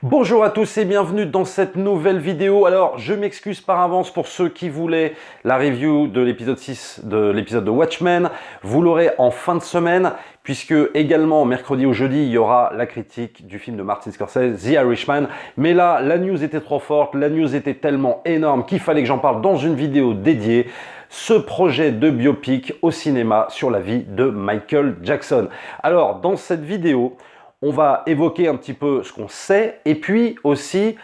Bonjour à tous et bienvenue dans cette nouvelle vidéo. Alors, je m'excuse par avance pour ceux qui voulaient la review de l'épisode 6 de l'épisode de Watchmen. Vous l'aurez en fin de semaine, puisque également mercredi ou jeudi, il y aura la critique du film de Martin Scorsese, The Irishman. Mais là, la news était trop forte, la news était tellement énorme qu'il fallait que j'en parle dans une vidéo dédiée. Ce projet de biopic au cinéma sur la vie de Michael Jackson. Alors, dans cette vidéo, on va évoquer un petit peu ce qu'on sait et puis aussi,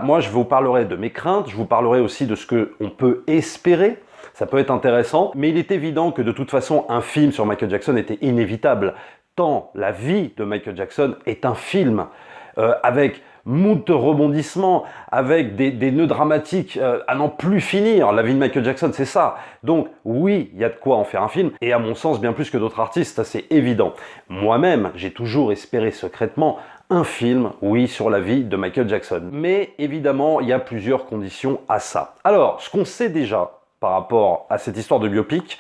moi je vous parlerai de mes craintes, je vous parlerai aussi de ce qu'on peut espérer. Ça peut être intéressant, mais il est évident que de toute façon, un film sur Michael Jackson était inévitable, tant la vie de Michael Jackson est un film avec moult rebondissements, avec des nœuds dramatiques à n'en plus finir. La vie de Michael Jackson, c'est ça. Donc oui, il y a de quoi en faire un film, et à mon sens, bien plus que d'autres artistes, ça c'est évident. Moi-même, j'ai toujours espéré secrètement un film, oui, sur la vie de Michael Jackson. Mais évidemment, il y a plusieurs conditions à ça. Alors, ce qu'on sait déjà par rapport à cette histoire de biopic,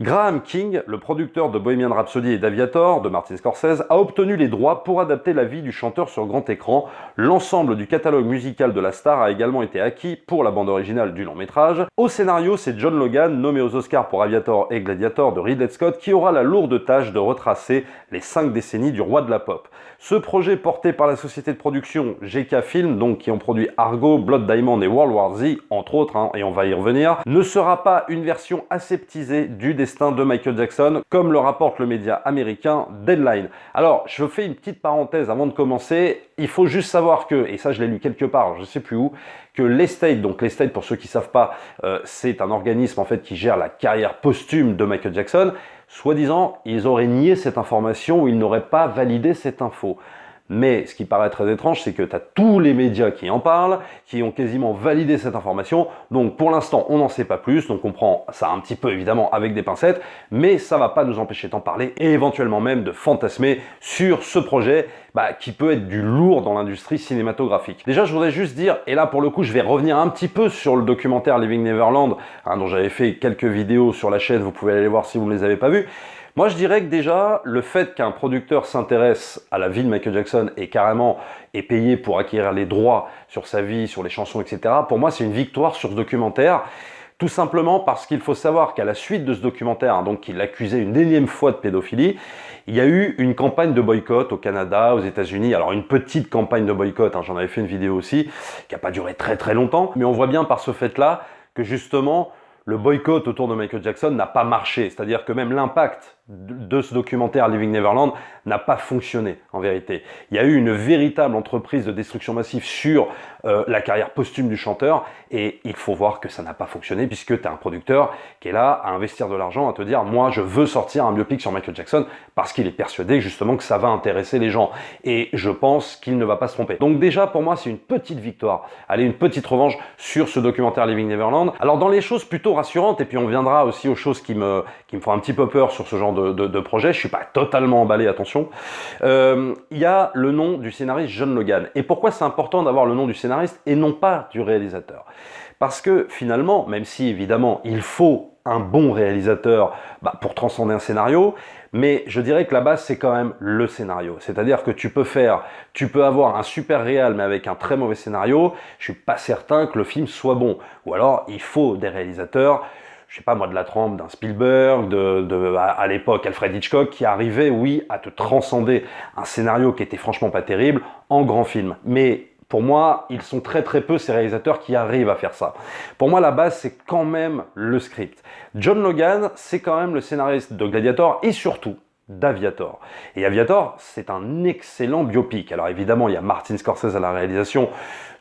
Graham King, le producteur de Bohemian Rhapsody et d'Aviator, de Martin Scorsese, a obtenu les droits pour adapter la vie du chanteur sur grand écran. L'ensemble du catalogue musical de la star a également été acquis pour la bande originale du long métrage. Au scénario, c'est John Logan, nommé aux Oscars pour Aviator et Gladiator de Ridley Scott, qui aura la lourde tâche de retracer les 5 décennies du roi de la pop. Ce projet, porté par la société de production GK Film, donc qui ont produit Argo, Blood Diamond et World War Z, entre autres, et on va y revenir, ne sera pas une version aseptisée du destin de Michael Jackson, comme le rapporte le média américain Deadline. Alors, je fais une petite parenthèse avant de commencer. Il faut juste savoir que, et ça je l'ai lu quelque part, je ne sais plus où, que l'Estate, donc l'Estate pour ceux qui ne savent pas, c'est un organisme en fait qui gère la carrière posthume de Michael Jackson. Soi-disant, ils auraient nié cette information ou ils n'auraient pas validé cette info. Mais ce qui paraît très étrange, c'est que tu as tous les médias qui en parlent, qui ont quasiment validé cette information. Donc pour l'instant, on n'en sait pas plus, donc on prend ça un petit peu évidemment avec des pincettes, mais ça ne va pas nous empêcher d'en parler et éventuellement même de fantasmer sur ce projet qui peut être du lourd dans l'industrie cinématographique. Déjà, je voudrais juste dire, et là pour le coup, je vais revenir un petit peu sur le documentaire Living Neverland, dont j'avais fait quelques vidéos sur la chaîne, vous pouvez aller les voir si vous ne les avez pas vues. Moi, je dirais que déjà, le fait qu'un producteur s'intéresse à la vie de Michael Jackson et carrément est payé pour acquérir les droits sur sa vie, sur les chansons, etc., pour moi, c'est une victoire sur ce documentaire. Tout simplement parce qu'il faut savoir qu'à la suite de ce documentaire, donc qu'il l'accusait une énième fois de pédophilie, il y a eu une campagne de boycott au Canada, aux États-Unis. Alors une petite campagne de boycott, j'en avais fait une vidéo aussi, qui n'a pas duré très longtemps. Mais on voit bien par ce fait-là que justement, le boycott autour de Michael Jackson n'a pas marché. C'est-à-dire que même l'impact de ce documentaire Living Neverland n'a pas fonctionné en vérité. Il y a eu une véritable entreprise de destruction massive sur la carrière posthume du chanteur et il faut voir que ça n'a pas fonctionné puisque tu as un producteur qui est là à investir de l'argent, à te dire moi je veux sortir un biopic sur Michael Jackson parce qu'il est persuadé justement que ça va intéresser les gens et je pense qu'il ne va pas se tromper. Donc déjà pour moi c'est une petite victoire, allez une petite revanche sur ce documentaire Living Neverland. Alors dans les choses plutôt rassurantes et puis on viendra aussi aux choses qui me font un petit peu peur sur ce genre de projet, je suis pas totalement emballé, attention. Il y a le nom du scénariste John Logan. Et pourquoi c'est important d'avoir le nom du scénariste et non pas du réalisateur? Parce que finalement, même si évidemment il faut un bon réalisateur pour transcender un scénario, mais je dirais que la base c'est quand même le scénario. C'est-à-dire que tu peux avoir un super réal mais avec un très mauvais scénario, je suis pas certain que le film soit bon. Ou alors il faut des réalisateurs, je sais pas moi, de la trempe d'un Spielberg, à l'époque Alfred Hitchcock, qui arrivait, oui, à te transcender un scénario qui était franchement pas terrible en grand film. Mais pour moi, ils sont très peu ces réalisateurs qui arrivent à faire ça. Pour moi, la base, c'est quand même le script. John Logan, c'est quand même le scénariste de Gladiator et surtout d'Aviator. Et Aviator, c'est un excellent biopic. Alors évidemment, il y a Martin Scorsese à la réalisation,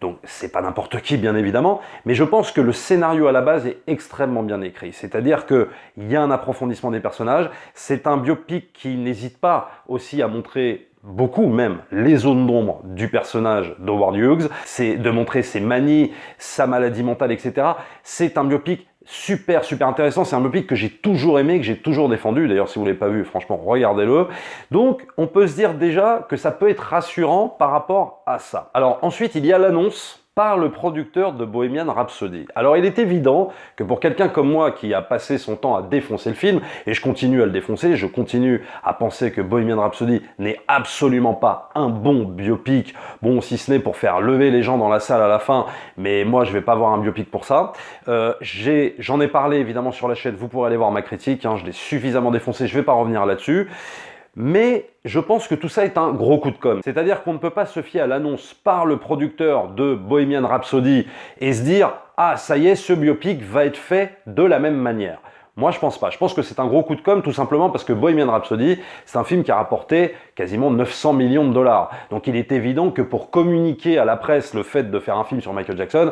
donc c'est pas n'importe qui bien évidemment, mais je pense que le scénario à la base est extrêmement bien écrit. C'est-à-dire qu'il y a un approfondissement des personnages, c'est un biopic qui n'hésite pas aussi à montrer beaucoup même les zones d'ombre du personnage d'Howard Hughes, c'est de montrer ses manies, sa maladie mentale, etc. C'est un biopic super intéressant, c'est un biopic que j'ai toujours aimé, que j'ai toujours défendu, d'ailleurs si vous ne l'avez pas vu, franchement regardez-le. Donc on peut se dire déjà que ça peut être rassurant par rapport à ça. Alors ensuite il y a l'annonce par le producteur de Bohemian Rhapsody. Alors il est évident que pour quelqu'un comme moi qui a passé son temps à défoncer le film, et je continue à le défoncer, je continue à penser que Bohemian Rhapsody n'est absolument pas un bon biopic, bon si ce n'est pour faire lever les gens dans la salle à la fin, mais moi je vais pas voir un biopic pour ça. J'en ai parlé évidemment sur la chaîne, vous pourrez aller voir ma critique, hein, je l'ai suffisamment défoncé, je vais pas revenir là-dessus. Mais je pense que tout ça est un gros coup de com'. C'est-à-dire qu'on ne peut pas se fier à l'annonce par le producteur de Bohemian Rhapsody et se dire « Ah, ça y est, ce biopic va être fait de la même manière ». Moi, je pense pas. Je pense que c'est un gros coup de com' tout simplement parce que Bohemian Rhapsody, c'est un film qui a rapporté quasiment 900 millions de dollars. Donc il est évident que pour communiquer à la presse le fait de faire un film sur Michael Jackson,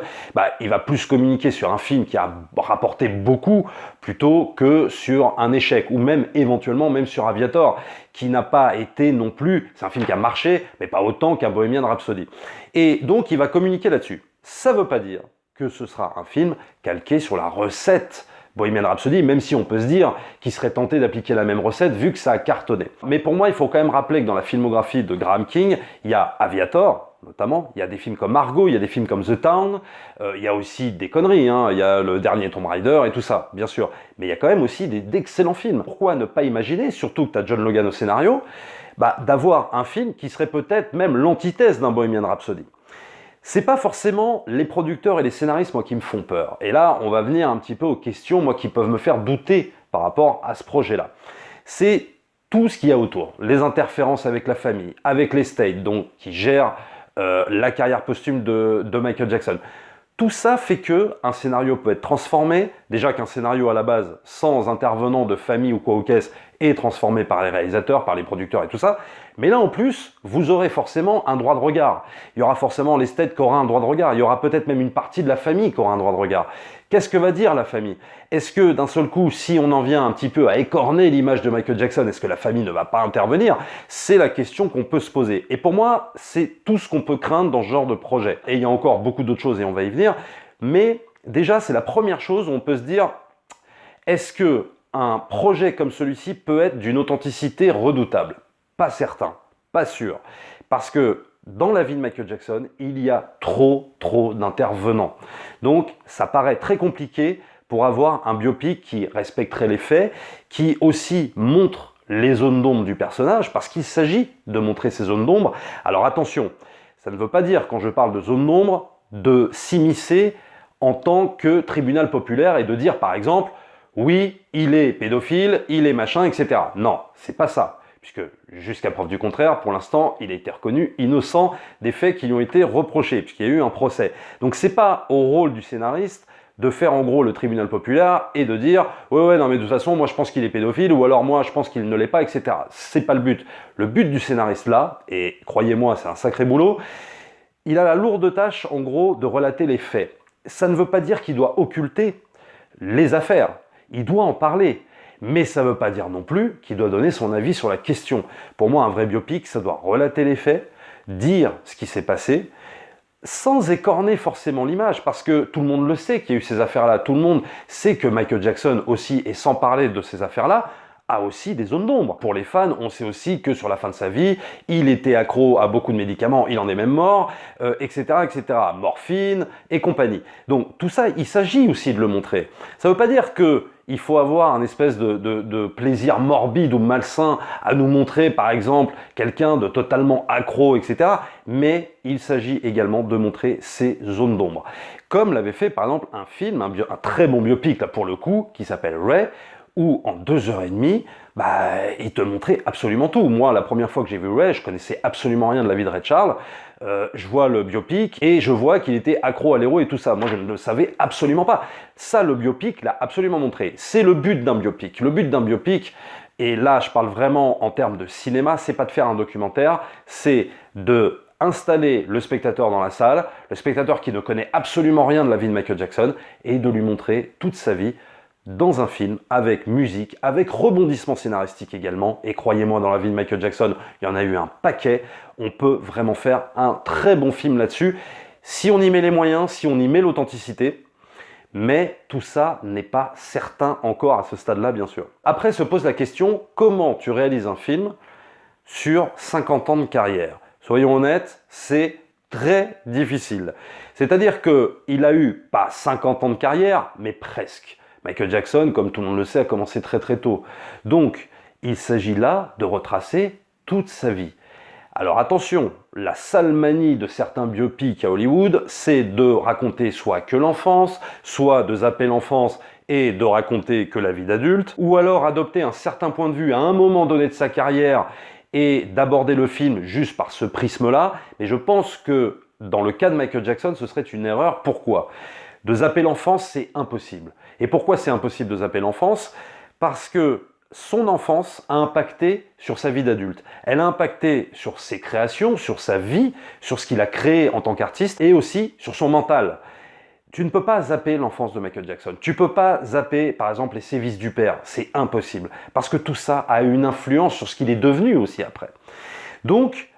il va plus communiquer sur un film qui a rapporté beaucoup plutôt que sur un échec ou même éventuellement même sur Aviator qui n'a pas été non plus, c'est un film qui a marché mais pas autant qu'un Bohemian Rhapsody. Et donc il va communiquer là-dessus. Ça veut pas dire que ce sera un film calqué sur la recette Bohemian Rhapsody, même si on peut se dire qu'il serait tenté d'appliquer la même recette vu que ça a cartonné. Mais pour moi, il faut quand même rappeler que dans la filmographie de Graham King, il y a Aviator, notamment, il y a des films comme Argo, il y a des films comme The Town, il y a aussi des conneries, hein, il y a le dernier Tomb Raider et tout ça, bien sûr. Mais il y a quand même aussi d'excellents films. Pourquoi ne pas imaginer, surtout que tu as John Logan au scénario, d'avoir un film qui serait peut-être même l'antithèse d'un Bohemian Rhapsody. C'est pas forcément les producteurs et les scénaristes, moi, qui me font peur. Et là, on va venir un petit peu aux questions, moi, qui peuvent me faire douter par rapport à ce projet-là. C'est tout ce qu'il y a autour. Les interférences avec la famille, avec l'estate, donc, qui gère la carrière posthume de Michael Jackson. Tout ça fait qu'un scénario peut être transformé. Déjà qu'un scénario à la base, sans intervenant de famille ou quoi au caisse, est transformé par les réalisateurs, par les producteurs et tout ça. Mais là, en plus, vous aurez forcément un droit de regard. Il y aura forcément l'esthète qui aura un droit de regard. Il y aura peut-être même une partie de la famille qui aura un droit de regard. Qu'est-ce que va dire la famille? Est-ce que d'un seul coup, si on en vient un petit peu à écorner l'image de Michael Jackson, est-ce que la famille ne va pas intervenir? C'est la question qu'on peut se poser. Et pour moi, c'est tout ce qu'on peut craindre dans ce genre de projet. Et il y a encore beaucoup d'autres choses et on va y venir. Mais déjà, c'est la première chose où on peut se dire, est-ce que un projet comme celui-ci peut être d'une authenticité redoutable? Pas certain, pas sûr. Parce que dans la vie de Michael Jackson, il y a trop d'intervenants. Donc, ça paraît très compliqué pour avoir un biopic qui respecterait les faits, qui aussi montre les zones d'ombre du personnage, parce qu'il s'agit de montrer ces zones d'ombre. Alors attention, ça ne veut pas dire, quand je parle de zones d'ombre, de s'immiscer en tant que tribunal populaire et de dire, par exemple, oui, il est pédophile, il est machin, etc. Non, c'est pas ça. Puisque, jusqu'à preuve du contraire, pour l'instant, il a été reconnu innocent des faits qui lui ont été reprochés, puisqu'il y a eu un procès. Donc c'est pas au rôle du scénariste de faire en gros le tribunal populaire et de dire « Ouais, non mais de toute façon, moi je pense qu'il est pédophile » ou alors « Moi je pense qu'il ne l'est pas », etc. C'est pas le but. Le but du scénariste là, et croyez-moi, c'est un sacré boulot, il a la lourde tâche, en gros, de relater les faits. Ça ne veut pas dire qu'il doit occulter les affaires. Il doit en parler. Mais ça ne veut pas dire non plus qu'il doit donner son avis sur la question. Pour moi, un vrai biopic, ça doit relater les faits, dire ce qui s'est passé, sans écorner forcément l'image, parce que tout le monde le sait qu'il y a eu ces affaires-là. Tout le monde sait que Michael Jackson aussi, et sans parler de ces affaires-là, a aussi des zones d'ombre. Pour les fans, on sait aussi que sur la fin de sa vie, il était accro à beaucoup de médicaments, il en est même mort, etc., etc. Morphine et compagnie. Donc tout ça, il s'agit aussi de le montrer. Ça ne veut pas dire que il faut avoir un espèce de plaisir morbide ou malsain à nous montrer, par exemple, quelqu'un de totalement accro, etc. Mais il s'agit également de montrer ces zones d'ombre. Comme l'avait fait, par exemple, un film, un très bon biopic, là, pour le coup, qui s'appelle Ray, où en 2h30, il te montrait absolument tout. Moi, la première fois que j'ai vu Ray, je connaissais absolument rien de la vie de Ray Charles. Je vois le biopic et je vois qu'il était accro à l'héros et tout ça. Moi, je ne le savais absolument pas. Ça, le biopic l'a absolument montré. C'est le but d'un biopic. Le but d'un biopic, et là, je parle vraiment en termes de cinéma, c'est pas de faire un documentaire, c'est de installer le spectateur dans la salle, le spectateur qui ne connaît absolument rien de la vie de Michael Jackson, et de lui montrer toute sa vie dans un film, avec musique, avec rebondissement scénaristique également. Et croyez-moi, dans la vie de Michael Jackson, il y en a eu un paquet. On peut vraiment faire un très bon film là-dessus, si on y met les moyens, si on y met l'authenticité. Mais tout ça n'est pas certain encore à ce stade-là, bien sûr. Après se pose la question, comment tu réalises un film sur 50 ans de carrière? Soyons honnêtes, c'est très difficile. C'est-à-dire qu'il a eu, pas 50 ans de carrière, mais presque. Michael Jackson, comme tout le monde le sait, a commencé très très tôt. Donc, il s'agit là de retracer toute sa vie. Alors attention, la sale manie de certains biopics à Hollywood, c'est de raconter soit que l'enfance, soit de zapper l'enfance et de raconter que la vie d'adulte, ou alors adopter un certain point de vue à un moment donné de sa carrière et d'aborder le film juste par ce prisme-là. Mais je pense que dans le cas de Michael Jackson, ce serait une erreur. Pourquoi ? De zapper l'enfance, c'est impossible. Et pourquoi c'est impossible de zapper l'enfance ? Parce que son enfance a impacté sur sa vie d'adulte. Elle a impacté sur ses créations, sur sa vie, sur ce qu'il a créé en tant qu'artiste et aussi sur son mental. Tu ne peux pas zapper l'enfance de Michael Jackson. Tu ne peux pas zapper, par exemple, les sévices du père. C'est impossible. Parce que tout ça a une influence sur ce qu'il est devenu aussi après. Donc,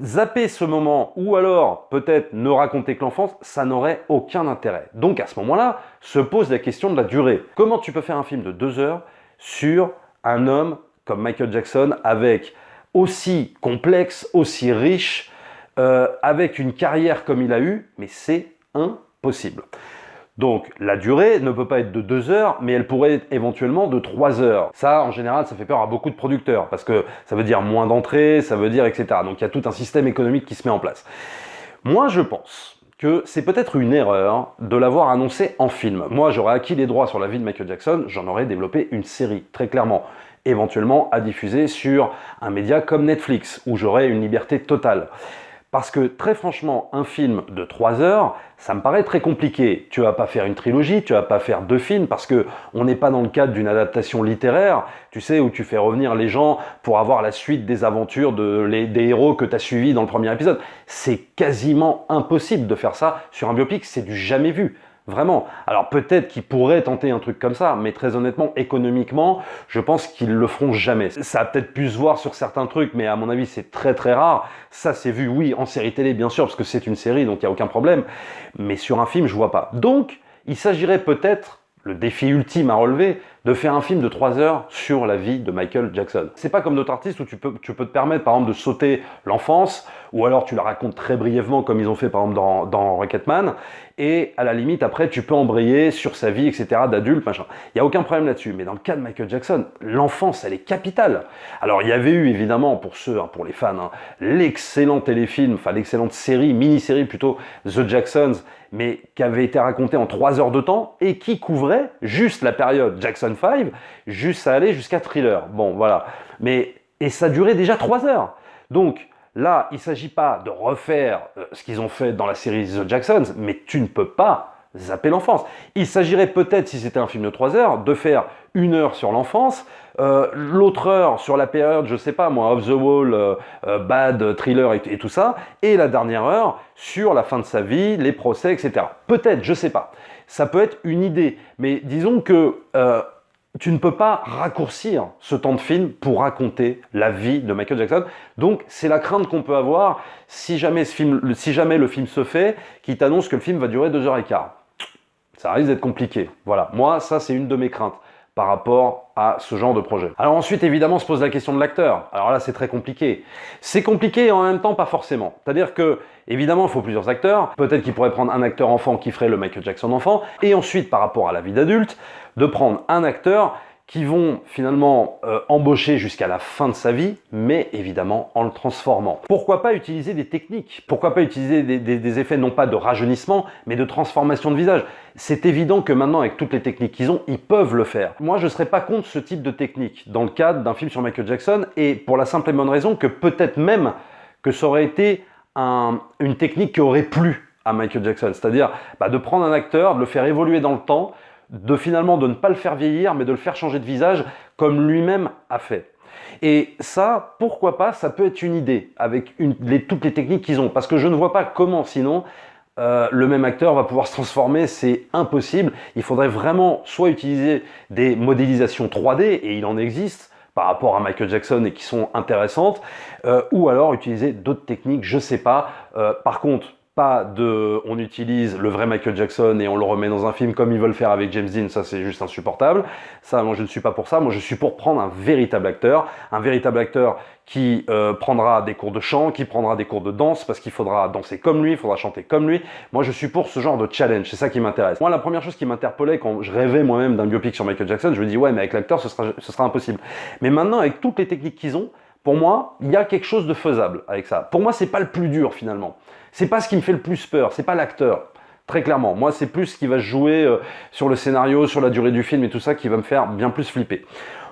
zapper ce moment ou alors peut-être ne raconter que l'enfance, ça n'aurait aucun intérêt. Donc à ce moment-là, se pose la question de la durée. Comment tu peux faire un film de 2 heures sur un homme comme Michael Jackson avec aussi complexe, aussi riche, avec une carrière comme il a eu, mais c'est impossible. Donc la durée ne peut pas être de 2 heures, mais elle pourrait être éventuellement de 3 heures. Ça, en général, ça fait peur à beaucoup de producteurs, parce que ça veut dire moins d'entrées, ça veut dire etc. Donc il y a tout un système économique qui se met en place. Moi, je pense que c'est peut-être une erreur de l'avoir annoncé en film. Moi, j'aurais acquis les droits sur la vie de Michael Jackson, j'en aurais développé une série, très clairement, éventuellement à diffuser sur un média comme Netflix, où j'aurais une liberté totale. Parce que très franchement, un film de 3 heures, ça me paraît très compliqué. Tu vas pas faire une trilogie, tu vas pas faire 2 films, parce que on n'est pas dans le cadre d'une adaptation littéraire, tu sais, où tu fais revenir les gens pour avoir la suite des aventures des héros que tu as suivis dans le premier épisode. C'est quasiment impossible de faire ça sur un biopic, c'est du jamais vu. Vraiment. Alors peut-être qu'ils pourraient tenter un truc comme ça, mais très honnêtement, économiquement, je pense qu'ils le feront jamais. Ça a peut-être pu se voir sur certains trucs, mais à mon avis, c'est très très rare. Ça, c'est vu, oui, en série télé, bien sûr, parce que c'est une série, donc il n'y a aucun problème. Mais sur un film, je vois pas. Donc, il s'agirait peut-être, le défi ultime à relever, de faire un film de 3 heures sur la vie de Michael Jackson. C'est pas comme d'autres artistes où tu peux te permettre, par exemple, de sauter l'enfance, ou alors tu la racontes très brièvement, comme ils ont fait, par exemple, dans Rocketman, et à la limite, après, tu peux embrayer sur sa vie, etc., d'adulte, machin. Il n'y a aucun problème là-dessus. Mais dans le cas de Michael Jackson, l'enfance, elle est capitale. Alors, il y avait eu, évidemment, pour ceux, pour les fans, l'excellent téléfilm, enfin, l'excellente série, mini-série plutôt, The Jacksons, mais qui avait été racontée en 3 heures de temps, et qui couvrait juste la période Jackson 5, juste à aller jusqu'à Thriller. Bon, voilà. Et ça durait déjà 3 heures. Donc, là, il ne s'agit pas de refaire ce qu'ils ont fait dans la série The Jacksons, mais tu ne peux pas zapper l'enfance. Il s'agirait peut-être, si c'était un film de 3 heures, de faire 1 heure sur l'enfance, l'autre heure sur la période, je sais pas moi, Off the Wall, Bad, Thriller et tout ça, et la dernière heure sur la fin de sa vie, les procès, etc. Peut-être, je sais pas. Ça peut être une idée, mais disons que tu ne peux pas raccourcir ce temps de film pour raconter la vie de Michael Jackson. Donc, c'est la crainte qu'on peut avoir si jamais le film se fait, qui t'annonce que le film va durer 2h15. Ça risque d'être compliqué. Voilà. Moi, ça, c'est une de mes craintes par rapport à ce genre de projet. Alors ensuite, évidemment, se pose la question de l'acteur. Alors là, c'est très compliqué. C'est compliqué et en même temps, pas forcément. C'est-à-dire que, évidemment, il faut plusieurs acteurs. Peut-être qu'il pourrait prendre un acteur enfant qui ferait le Michael Jackson enfant. Et ensuite, par rapport à la vie d'adulte, de prendre un acteur qui vont finalement embaucher jusqu'à la fin de sa vie, mais évidemment en le transformant. Pourquoi pas utiliser des techniques? Pourquoi pas utiliser des effets non pas de rajeunissement, mais de transformation de visage? C'est évident que maintenant, avec toutes les techniques qu'ils ont, ils peuvent le faire. Moi, je ne serais pas contre ce type de technique dans le cadre d'un film sur Michael Jackson, et pour la simple et bonne raison que peut-être même que ça aurait été une technique qui aurait plu à Michael Jackson. C'est-à-dire de prendre un acteur, de le faire évoluer dans le temps, de ne pas le faire vieillir, mais de le faire changer de visage comme lui-même a fait. Et ça, pourquoi pas, ça peut être une idée avec toutes les techniques qu'ils ont. Parce que je ne vois pas comment, sinon, le même acteur va pouvoir se transformer, c'est impossible. Il faudrait vraiment soit utiliser des modélisations 3D, et il en existe par rapport à Michael Jackson et qui sont intéressantes, ou alors utiliser d'autres techniques, je sais pas. Par contre, on utilise le vrai Michael Jackson et on le remet dans un film comme ils veulent faire avec James Dean, ça c'est juste insupportable. Ça, moi je ne suis pas pour ça, moi je suis pour prendre un véritable acteur qui prendra des cours de chant, qui prendra des cours de danse, parce qu'il faudra danser comme lui, il faudra chanter comme lui. Moi je suis pour ce genre de challenge, c'est ça qui m'intéresse. Moi la première chose qui m'interpellait quand je rêvais moi-même d'un biopic sur Michael Jackson, je me dis ouais mais avec l'acteur ce sera impossible. Mais maintenant avec toutes les techniques qu'ils ont, pour moi, il y a quelque chose de faisable avec ça. Pour moi, c'est pas le plus dur finalement. C'est pas ce qui me fait le plus peur, c'est pas l'acteur. Très clairement, moi c'est plus ce qui va se jouer sur le scénario, sur la durée du film et tout ça qui va me faire bien plus flipper.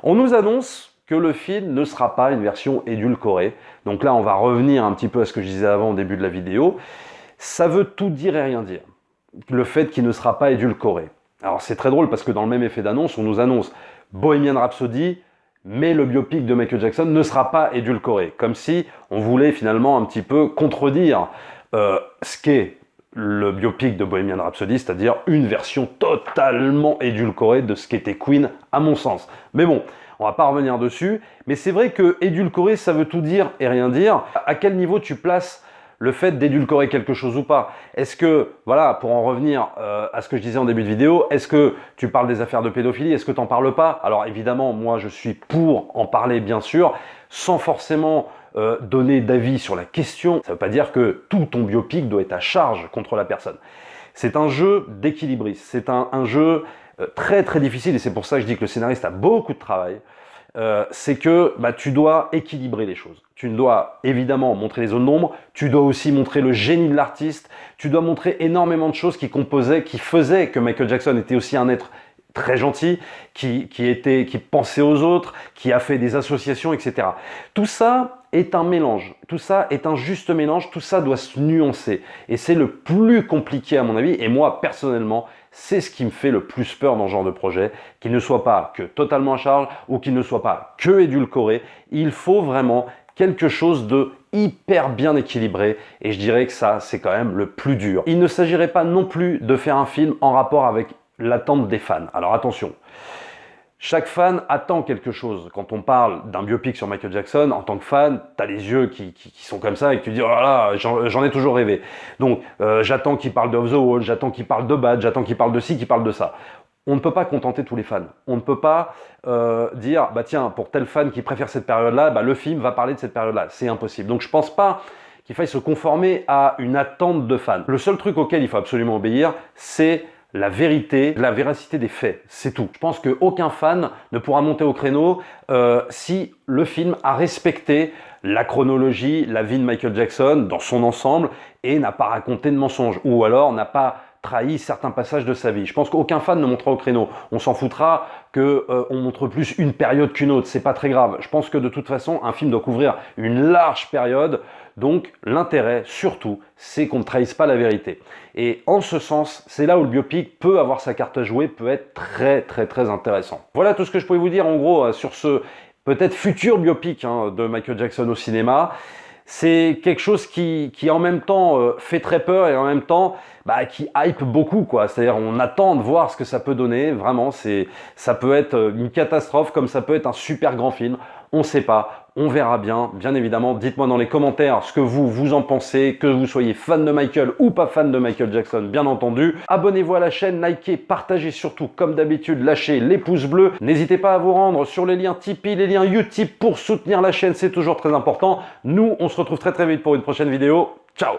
On nous annonce que le film ne sera pas une version édulcorée. Donc là, on va revenir un petit peu à ce que je disais avant au début de la vidéo. Ça veut tout dire et rien dire. Le fait qu'il ne sera pas édulcoré. Alors c'est très drôle parce que dans le même effet d'annonce, on nous annonce Bohemian Rhapsody, mais le biopic de Michael Jackson ne sera pas édulcoré. Comme si on voulait finalement un petit peu contredire ce qu'est le biopic de Bohemian Rhapsody, c'est-à-dire une version totalement édulcorée de ce qu'était Queen, à mon sens. Mais bon, on va pas revenir dessus, mais c'est vrai que édulcorer, ça veut tout dire et rien dire. À quel niveau tu places le fait d'édulcorer quelque chose ou pas? Est-ce que, voilà, pour en revenir à ce que je disais en début de vidéo, est-ce que tu parles des affaires de pédophilie? Est-ce que tu n'en parles pas? Alors évidemment, moi je suis pour en parler bien sûr, sans forcément donner d'avis sur la question. Ça ne veut pas dire que tout ton biopic doit être à charge contre la personne. C'est un jeu d'équilibrisme, c'est un jeu très très difficile et c'est pour ça que je dis que le scénariste a beaucoup de travail. C'est que tu dois équilibrer les choses. Tu dois évidemment montrer les zones d'ombre, tu dois aussi montrer le génie de l'artiste, tu dois montrer énormément de choses qui faisaient que Michael Jackson était aussi un être très gentil, qui pensait aux autres, qui a fait des associations, etc. Tout ça est un mélange, tout ça est un juste mélange, tout ça doit se nuancer. Et c'est le plus compliqué à mon avis, et moi personnellement, c'est ce qui me fait le plus peur dans ce genre de projet, qu'il ne soit pas que totalement à charge ou qu'il ne soit pas que édulcoré. Il faut vraiment quelque chose de hyper bien équilibré et je dirais que ça, c'est quand même le plus dur. Il ne s'agirait pas non plus de faire un film en rapport avec l'attente des fans. Alors attention, chaque fan attend quelque chose. Quand on parle d'un biopic sur Michael Jackson, en tant que fan, tu as les yeux qui sont comme ça et que tu dis « Oh là là, j'en ai toujours rêvé ». Donc j'attends qu'il parle de Off the Wall, j'attends qu'il parle de Bad, j'attends qu'il parle de ci, qu'il parle de ça. On ne peut pas contenter tous les fans. On ne peut pas dire « Bah tiens, pour tel fan qui préfère cette période-là, le film va parler de cette période-là ». C'est impossible. Donc je pense pas qu'il faille se conformer à une attente de fans. Le seul truc auquel il faut absolument obéir, c'est la vérité, la véracité des faits, c'est tout. Je pense qu'aucun fan ne pourra monter au créneau si le film a respecté la chronologie, la vie de Michael Jackson dans son ensemble et n'a pas raconté de mensonges ou alors n'a pas trahi certains passages de sa vie. Je pense qu'aucun fan ne montera au créneau. On s'en foutra qu'on montre plus une période qu'une autre, c'est pas très grave. Je pense que de toute façon, un film doit couvrir une large période, donc l'intérêt, surtout, c'est qu'on ne trahisse pas la vérité. Et en ce sens, c'est là où le biopic peut avoir sa carte à jouer, peut être très très très intéressant. Voilà tout ce que je pouvais vous dire en gros sur ce peut-être futur biopic de Michael Jackson au cinéma. C'est quelque chose qui en même temps fait très peur et en même temps qui hype beaucoup, quoi. C'est-à-dire on attend de voir ce que ça peut donner. Vraiment, ça peut être une catastrophe comme ça peut être un super grand film. On ne sait pas, on verra bien. Bien évidemment, dites-moi dans les commentaires ce que vous en pensez, que vous soyez fan de Michael ou pas fan de Michael Jackson, bien entendu. Abonnez-vous à la chaîne, likez, partagez surtout, comme d'habitude, lâchez les pouces bleus. N'hésitez pas à vous rendre sur les liens Tipeee, les liens Utip pour soutenir la chaîne, c'est toujours très important. Nous, on se retrouve très très vite pour une prochaine vidéo. Ciao!